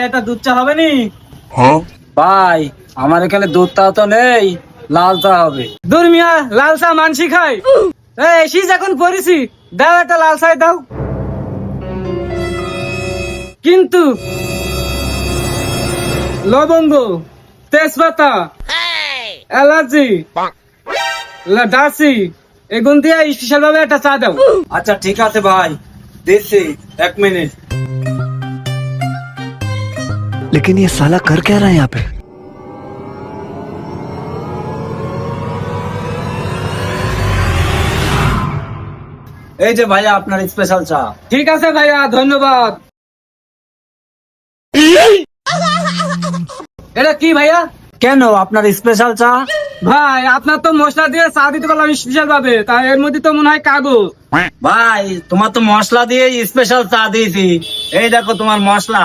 এটা দুধ চা হবে নি? ভাই আমার এখানে দুধ চা তো নেই, লাল চা হবে। দূর মিয়া, লাল চা মানসি খাই। শীষ এখন পড়েছি, দাও একটা লাল চা দাও। কিন্তু লবঙ্গ, তেজপাতা, এলাচি, দাসি এগুন দিয়ে স্পেশাল ভাবে একটা চা দাও। আচ্ছা ঠিক আছে ভাই, দিচ্ছি, 1 মিনিট। लेकिन ये साला कर क्या रहा है यहाँ पे? এই যে ভাইয়া আপনার স্পেশাল চা। ঠিক আছে ভাইয়া, ধন্যবাদ। এটা কি ভাইয়া? কেন আপনার স্পেশাল চা? ভাই আপনার তো মশলা দিয়ে চা দিতে পারলাম স্পেশাল ভাবে, তাই এর মধ্যে তো মনে হয় কাগজ। ভাই তোমার তো মশলা দিয়ে স্পেশাল চা দিয়েছি, এই দেখো তোমার মশলা।